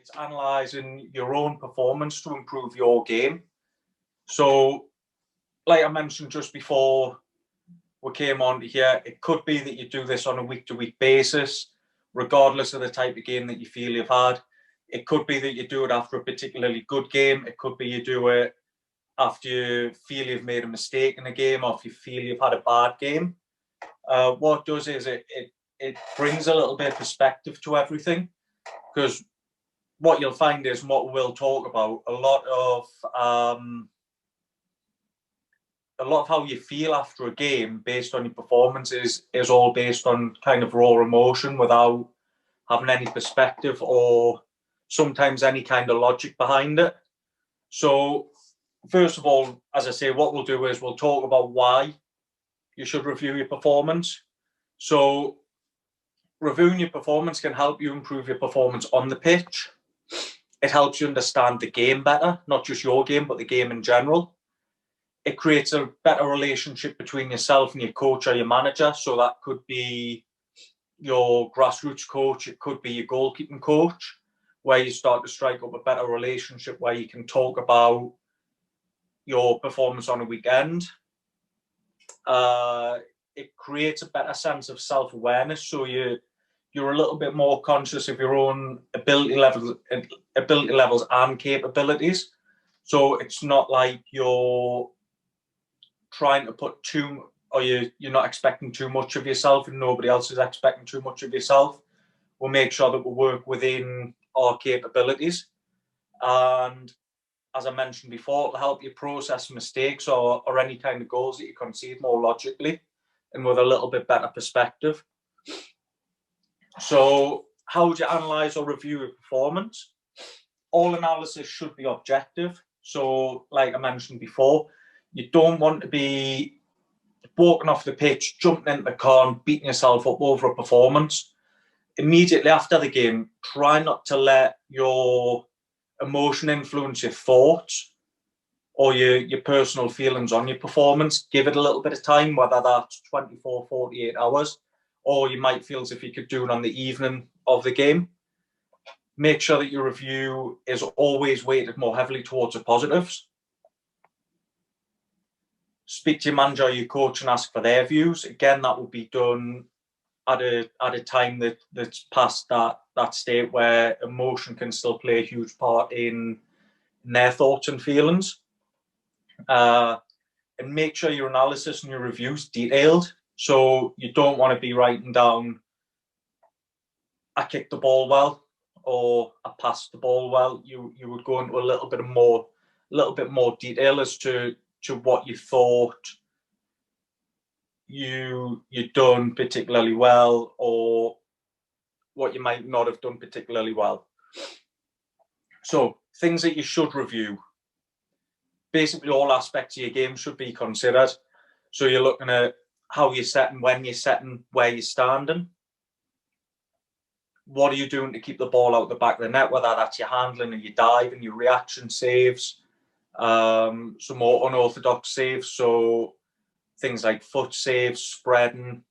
it's analysing your own performance to improve your game. So, like I mentioned just before we came on here, it could be that you do this on a week-to-week basis, regardless of the type of game that you feel you've had. It could be that you do it after a particularly good game. It could be you do it after you feel you've made a mistake in a game, or if you feel you've had a bad game. What it does is it brings a little bit of perspective to everything, because what you'll find is, and what we'll talk about, a lot of how you feel after a game based on your performance is all based on kind of raw emotion without having any perspective or sometimes any kind of logic behind it. So first of all, as I say, what we'll do is we'll talk about why you should review your performance. So reviewing your performance can help you improve your performance on the pitch. It helps you understand the game better, not just your game, but the game in general. It creates a better relationship between yourself and your coach or your manager. So that could be your grassroots coach, it could be your goalkeeping coach, where you start to strike up a better relationship where you can talk about your performance on a weekend. It creates a better sense of self-awareness, so you're a little bit more conscious of your own ability levels and capabilities. So it's not like you're trying to put you're not expecting too much of yourself and nobody else is expecting too much of yourself. We'll make sure that we work within our capabilities. And as I mentioned before, it'll help you process mistakes or any kind of goals that you concede more logically and with a little bit better perspective. So how would you analyse or review your performance? All analysis should be objective. So like I mentioned before, you don't want to be walking off the pitch, jumping into the car and beating yourself up over a performance. Immediately after the game, try not to let your emotion influence your thoughts or your personal feelings on your performance. Give it a little bit of time, whether that's 24, 48 hours, or you might feel as if you could do it on the evening of the game. Make sure that your review is always weighted more heavily towards the positives. Speak to your manager or your coach and ask for their views. Again, that will be done at a time that's past that state where emotion can still play a huge part in their thoughts and feelings. And make sure your analysis and your reviews detailed. So you don't want to be writing down, I kicked the ball well, or I passed the ball well. You would go into a little bit more detail as to what you thought you'd done particularly well, or what you might not have done particularly well. So things that you should review. Basically all aspects of your game should be considered. So you're looking at how you're setting, when you're setting, where you're standing. What are you doing to keep the ball out the back of the net, whether that's your handling or your diving, your reaction saves, some more unorthodox saves. So things like foot saves, spreading,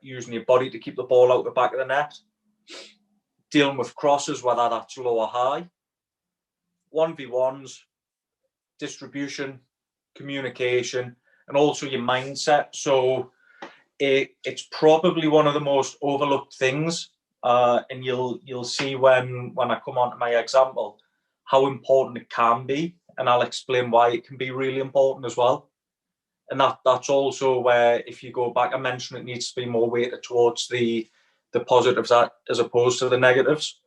using your body to keep the ball out the back of the net. Dealing with crosses, whether that's low or high. 1v1s, distribution, communication, and also your mindset. So it's probably one of the most overlooked things, and you'll see when I come on to my example how important it can be, and I'll explain why it can be really important as well. And that's also where, if you go back, I mentioned it needs to be more weighted towards the positives as opposed to the negatives.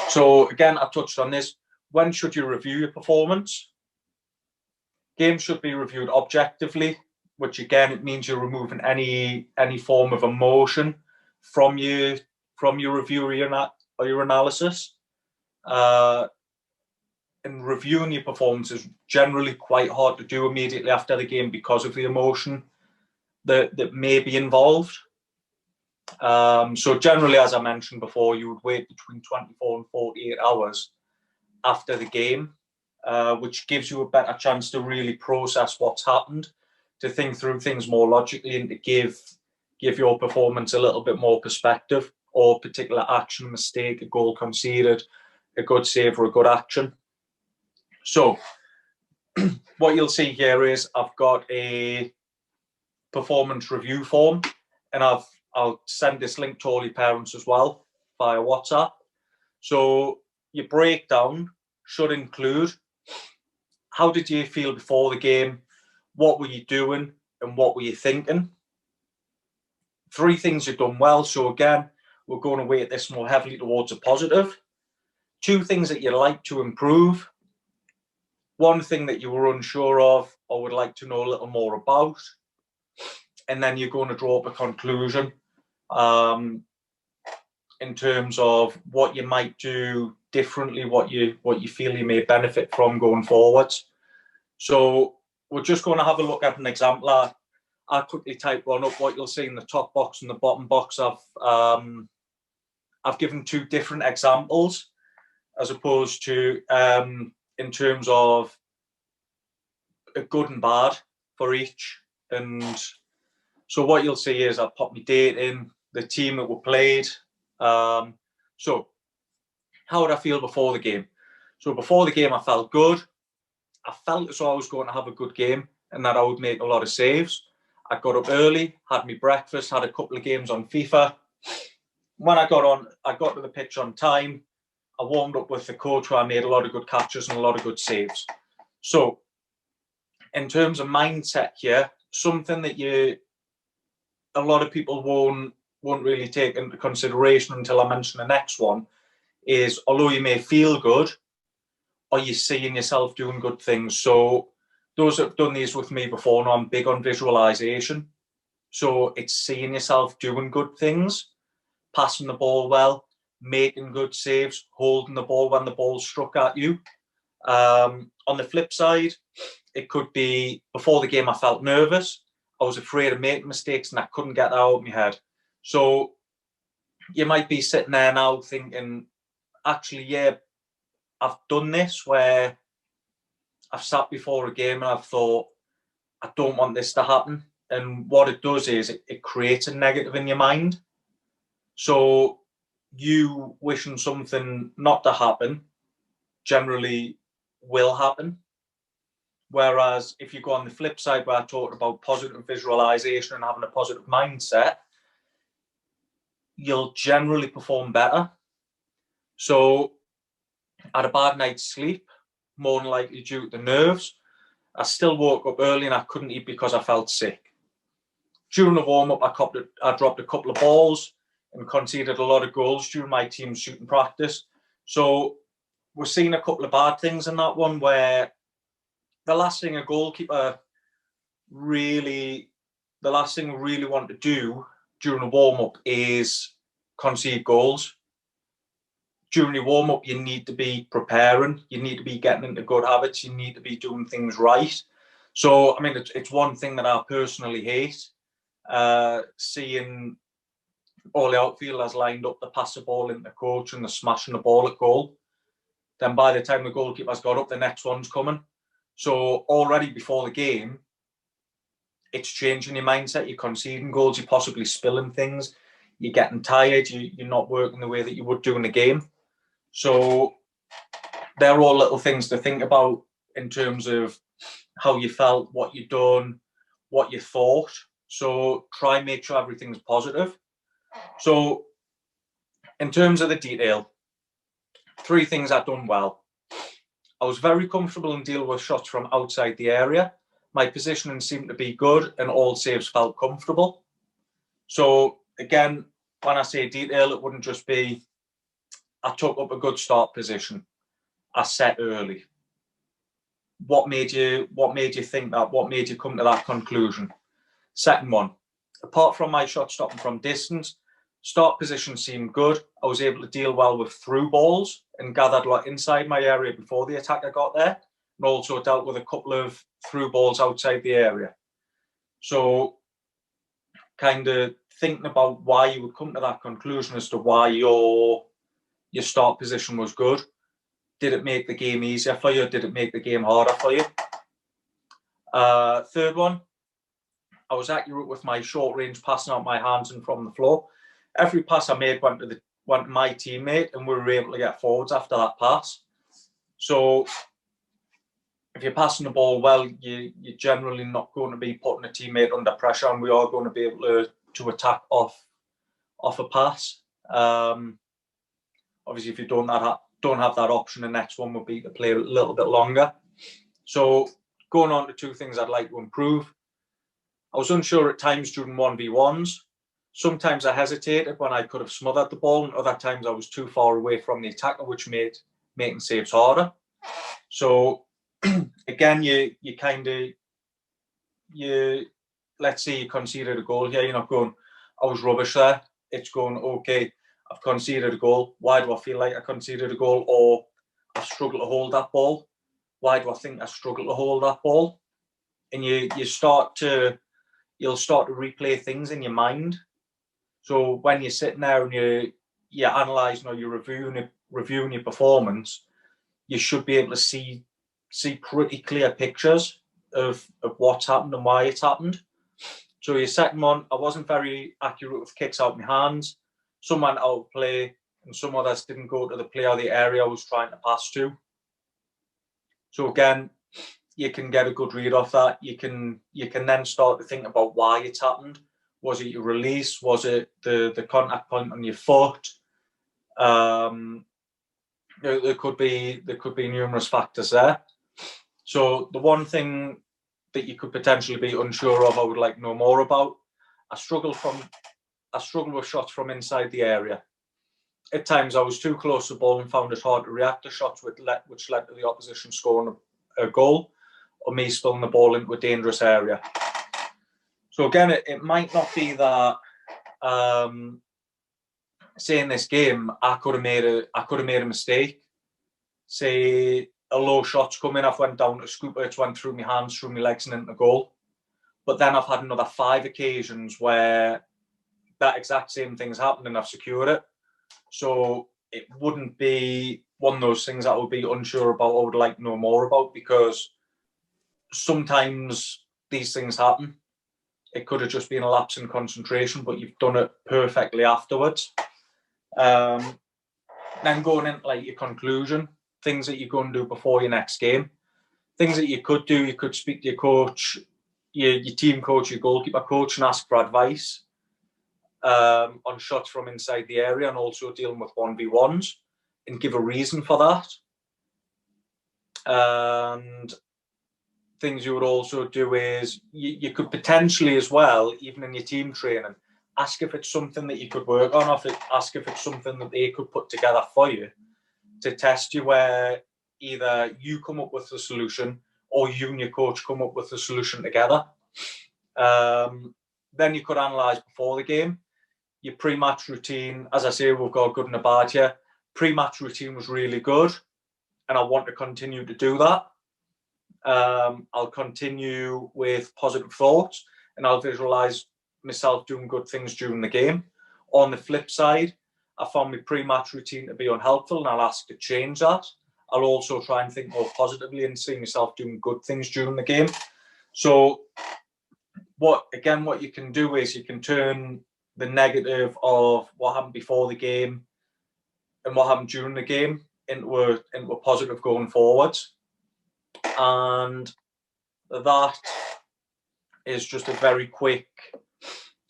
So again, I touched on this. When should you review your performance? Games should be reviewed objectively, which again, it means you're removing any form of emotion from your review or your analysis. And reviewing your performance is generally quite hard to do immediately after the game because of the emotion that may be involved. So generally, as I mentioned before, you would wait between 24 and 48 hours after the game, which gives you a better chance to really process what's happened, to think through things more logically, and to give your performance a little bit more perspective. or particular action, mistake, a goal conceded, a good save or a good action. So what you'll see here is I've got a performance review form, and I'll send this link to all your parents as well via WhatsApp. So your breakdown should include how did you feel before the game, what were you doing, and what were you thinking. 3 things you've done well. So again, we're going to weight this more heavily towards a positive. 2 things that you'd like to improve. 1 thing that you were unsure of or would like to know a little more about. And then you're going to draw up a conclusion in terms of what you might do differently, what you feel you may benefit from going forwards. So we're just going to have a look at an example. I'll quickly type one up. What you'll see in the top box and the bottom box, I've given 2 different examples as opposed to in terms of a good and bad for each. And so what you'll see is I've popped my date in, the team that were played. So how would I feel before the game? So before the game, I felt good. I felt as though I was going to have a good game and that I would make a lot of saves. I got up early, had my breakfast, had a couple of games on FIFA. When I got to the pitch on time. I warmed up with the coach where I made a lot of good catches and a lot of good saves. So in terms of mindset here, something that a lot of people won't really take into consideration until I mention the next one is, although you may feel good, are you seeing yourself doing good things? So those that have done these with me before know I'm big on visualization. So it's seeing yourself doing good things, passing the ball well, making good saves, holding the ball when the ball's struck at you. On the flip side, it could be before the game I felt nervous. I was afraid of making mistakes and I couldn't get that out of my head. So you might be sitting there now thinking, actually, yeah, I've done this where I've sat before a game and I've thought, I don't want this to happen. And what it does is it creates a negative in your mind. So you wishing something not to happen generally will happen. Whereas if you go on the flip side where I talked about positive visualization and having a positive mindset, you'll generally perform better. So I had a bad night's sleep, more than likely due to the nerves. I still woke up early and I couldn't eat because I felt sick. During the warm-up, I dropped a couple of balls and conceded a lot of goals during my team's shooting practice. So we're seeing a couple of bad things in that one, where the last thing a goalkeeper really want to do during a warm-up is concede goals. During your warm-up, you need to be preparing. You need to be getting into good habits. You need to be doing things right. So, I mean, it's one thing that I personally hate, seeing all the outfielders lined up to pass the ball into the coach and they're smashing the ball at goal. Then by the time the goalkeeper's got up, the next one's coming. So already before the game, it's changing your mindset. You're conceding goals. You're possibly spilling things. You're getting tired. You're not working the way that you would do in the game. So they're all little things to think about in terms of how you felt, what you've done, what you thought. So try and make sure everything's positive. So in terms of the detail, 3 things I've done well. I was very comfortable in dealing with shots from outside the area. My positioning seemed to be good and all saves felt comfortable. So again, when I say detail, it wouldn't just be I took up a good start position. I set early. What made you think that? What made you come to that conclusion? Second one, apart from my shot stopping from distance, start position seemed good. I was able to deal well with through balls and gathered a lot inside my area before the attacker got there, and also dealt with a couple of through balls outside the area. So kind of thinking about why you would come to that conclusion as to why your start position was good. Did it make the game easier for you? Did it make the game harder for you? Third one, I was accurate with my short range passing out my hands and from the floor. every pass I made went to my teammate, and we were able to get forwards after that pass. So if you're passing the ball well, you're generally not going to be putting a teammate under pressure, and we are going to be able to attack off a pass. Obviously, if you don't have that option, the next one would be to play a little bit longer. So going on to two things I'd like to improve. I was unsure at times during 1v1s. Sometimes I hesitated when I could have smothered the ball, and other times I was too far away from the attacker, which made making saves harder. So again, let's say you conceded a goal here, you're not going, I was rubbish there. It's going, okay, I've conceded a goal. Why do I feel like I conceded a goal? Or I struggle to hold that ball. Why do I think I struggle to hold that ball? And you'll start to replay things in your mind. So when you're sitting there and you're analysing or you're reviewing your performance, you should be able to see pretty clear pictures of what's happened and why it's happened. So your second one, I wasn't very accurate with kicks out my hands. Some went out of play, and some others didn't go to the play or the area I was trying to pass to. So again, you can get a good read off that. You can then start to think about why it's happened. Was it your release? Was it the contact point on your foot? There could be numerous factors there. So the one thing that you could potentially be unsure of, I would like to know more about. I struggle with shots from inside the area. At times I was too close to the ball and found it hard to react to shots which led to the opposition scoring a goal, or me spilling the ball into a dangerous area. So again, it might not be that say in this game I could have made a mistake. Say a low shot's coming, I've went down to scoop it, it's went through my hands, through my legs and into the goal. But then I've had another 5 occasions where that exact same thing's happened and I've secured it. So it wouldn't be one of those things that I would be unsure about. I would like to know more about, because sometimes these things happen. It could have just been a lapse in concentration, but you've done it perfectly afterwards. Then going into like your conclusion, things that you're going to do before your next game, things that you could do. You could speak to your coach, your team coach, your goalkeeper coach, and ask for advice on shots from inside the area, and also dealing with 1v1s, and give a reason for that. And things you would also do is you could potentially as well, even in your team training, ask if it's something that you could work on, or ask if it's something that they could put together for you to test you, where either you come up with the solution or you and your coach come up with the solution together. Then you could analyse before the game. Your pre-match routine, as I say, we've got a good and a bad here. Pre-match routine was really good, and I want to continue to do that. I'll continue with positive thoughts, and I'll visualise myself doing good things during the game. On the flip side, I found my pre-match routine to be unhelpful, and I'll ask to change that. I'll also try and think more positively and see myself doing good things during the game. So what you can do is you can turn the negative of what happened before the game and what happened during the game into a positive going forwards. And that is just a very quick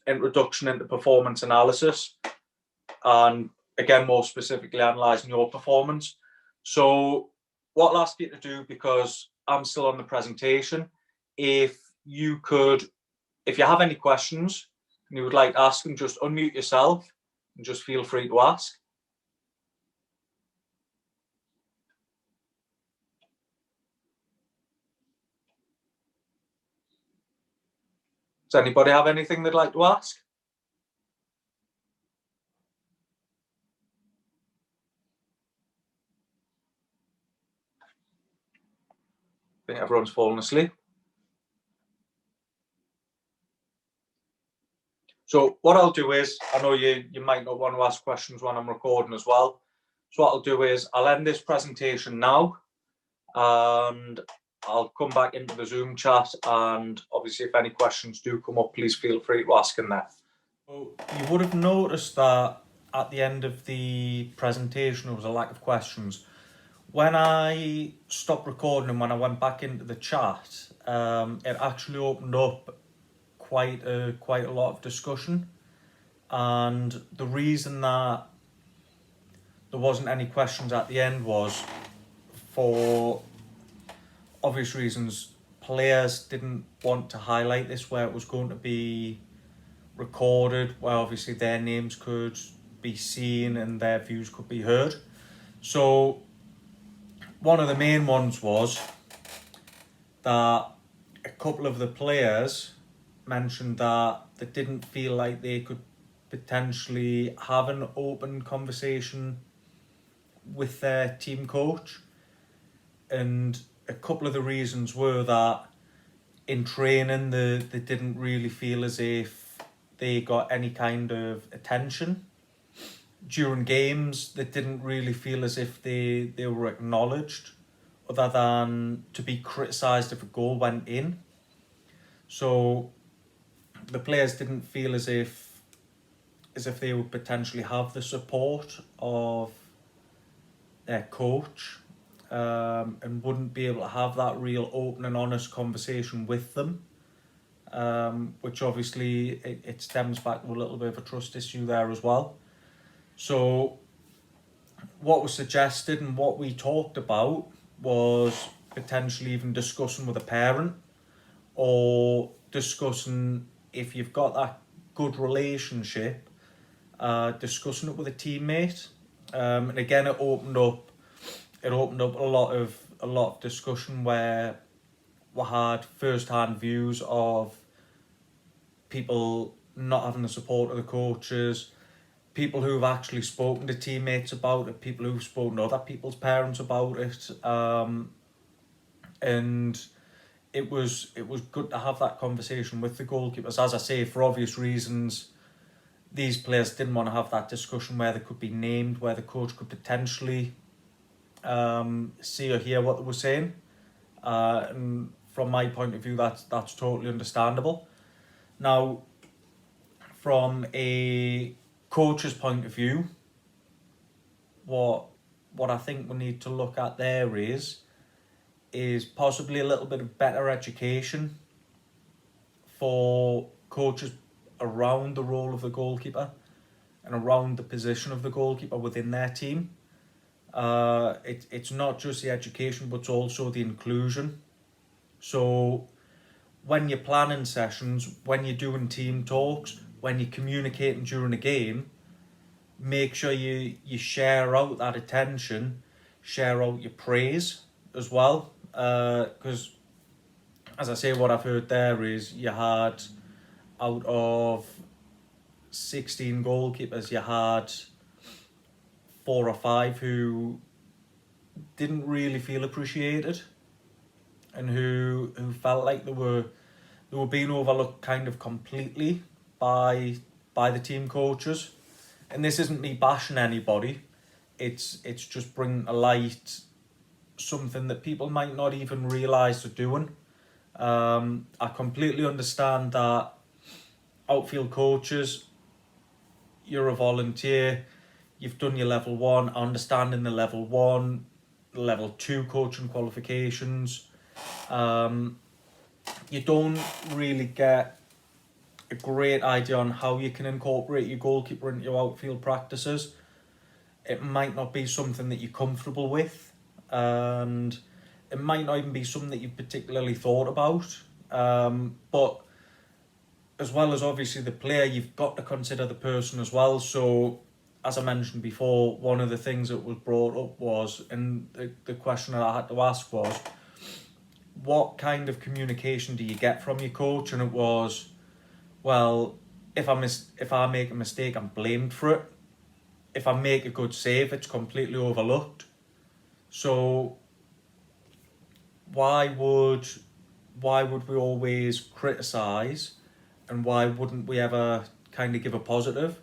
introduction into performance analysis, and again, more specifically, analysing your performance. So what I'll ask you to do, because I'm still on the presentation, if you have any questions and you would like to ask them, just unmute yourself and just feel free to ask. Does anybody have anything they'd like to ask? I think everyone's fallen asleep. So what I'll do is, I know you might not want to ask questions when I'm recording as well. So what I'll do is I'll end this presentation now, and I'll come back into the Zoom chat, and obviously if any questions do come up, please feel free to ask in there. Well, you would have noticed that at the end of the presentation there was a lack of questions. When I stopped recording and when I went back into the chat, it actually opened up quite a lot of discussion. And the reason that there wasn't any questions at the end was, for obvious reasons, players didn't want to highlight this where it was going to be recorded, where obviously their names could be seen and their views could be heard. So one of the main ones was that a couple of the players mentioned that they didn't feel like they could potentially have an open conversation with their team coach. And a couple of the reasons were that in training they didn't really feel as if they got any kind of attention. During games they didn't really feel as if they were acknowledged, other than to be criticised if a goal went in. So the players didn't feel as if they would potentially have the support of their coach, and wouldn't be able to have that real open and honest conversation with them, which obviously it stems back to a little bit of a trust issue there as well. So what was suggested and what we talked about was potentially even discussing with a parent, or discussing, if you've got that good relationship, discussing it with a teammate. And again, it opened up a lot of discussion where we had first-hand views of people not having the support of the coaches, people who've actually spoken to teammates about it, people who've spoken to other people's parents about it, and it was good to have that conversation with the goalkeepers. As I say, for obvious reasons, these players didn't want to have that discussion where they could be named, where the coach could potentially see or hear what they were saying. And from my point of view, that's totally understandable. Now, from a coach's point of view, what I think we need to look at there is possibly a little bit of better education for coaches around the role of the goalkeeper and around the position of the goalkeeper within their team. It's not just the education, but it's also the inclusion. So when you're planning sessions, when you're doing team talks, when you're communicating during a game, make sure you share out that attention, share out your praise as well. Because, as I say, what I've heard there is you had, out of 16 goalkeepers, you had 4 or 5 who didn't really feel appreciated, and who felt like they were being overlooked kind of completely by the team coaches. And this isn't me bashing anybody, it's just bringing to light something that people might not even realise they're doing. I completely understand that outfield coaches, you're a volunteer, you've done your level 1, understanding the level 1, level 2 coaching qualifications. You don't really get a great idea on how you can incorporate your goalkeeper into your outfield practices. It might not be something that you're comfortable with, and it might not even be something that you've particularly thought about. But as well as obviously the player, you've got to consider the person as well. So, as I mentioned before, one of the things that was brought up was, and the question that I had to ask was, what kind of communication do you get from your coach? And it was, well, if I make a mistake, I'm blamed for it. If I make a good save, it's completely overlooked. So why would we always criticise, and why wouldn't we ever kind of give a positive?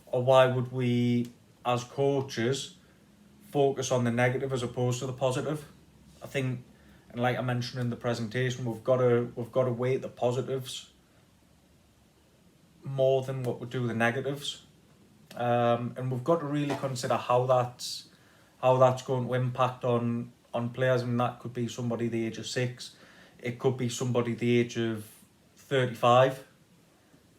Or why would we, as coaches, focus on the negative as opposed to the positive? I think, and like I mentioned in the presentation, we've got to weight the positives more than what we do the negatives. And we've got to really consider how that's going to impact on players. I mean, that could be somebody the age of 6, it could be somebody the age of 35.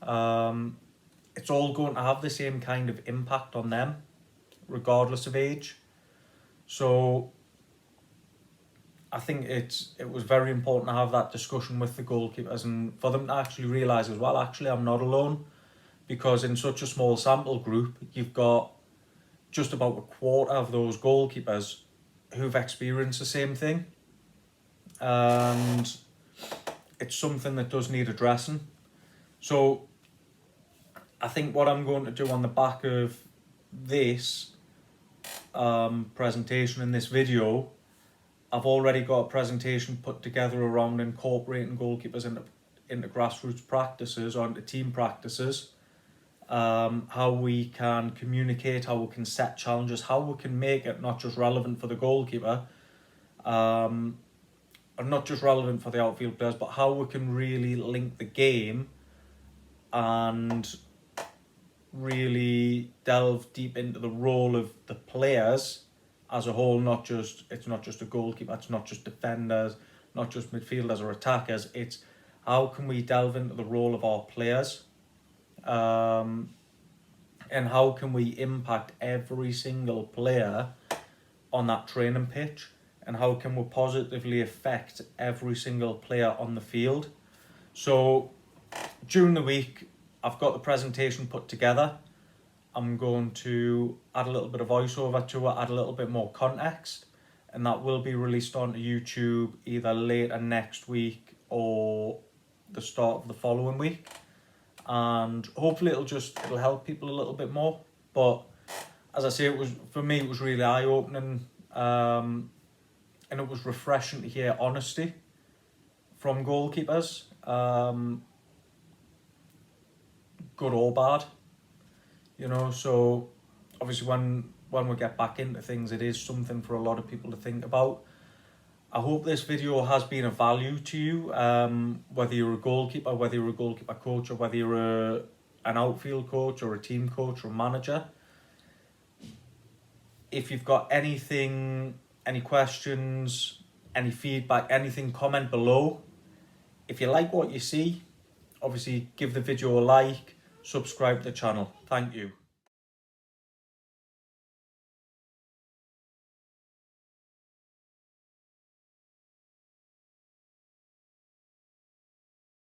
It's all going to have the same kind of impact on them, regardless of age. So I think it was very important to have that discussion with the goalkeepers, and for them to actually realise as well, actually I'm not alone, because in such a small sample group, you've got just about a quarter of those goalkeepers who've experienced the same thing. And it's something that does need addressing. So I think what I'm going to do on the back of this presentation in this video, I've already got a presentation put together around incorporating goalkeepers into grassroots practices or into team practices. How we can communicate, how we can set challenges, how we can make it not just relevant for the goalkeeper, and not just relevant for the outfield players, but how we can really link the game and really delve deep into the role of the players as a whole. It's not just a goalkeeper, it's not just defenders, not just midfielders or attackers. It's how can we delve into the role of our players, and how can we impact every single player on that training pitch, and how can we positively affect every single player on the field. So during the week, I've got the presentation put together. I'm going to add a little bit of voiceover to it, add a little bit more context, and that will be released onto YouTube either later next week or the start of the following week. And hopefully it'll help people a little bit more. But as I say, it was really eye-opening, and it was refreshing to hear honesty from goalkeepers, good or bad, so obviously when we get back into things, it is something for a lot of people to think about. I hope this video has been of value to you, whether you're a goalkeeper, whether you're a goalkeeper coach, or whether you're an outfield coach or a team coach or a manager. If you've got anything, any questions, any feedback, anything, comment below. If you like what you see, obviously give the video a like, subscribe to the channel. Thank you.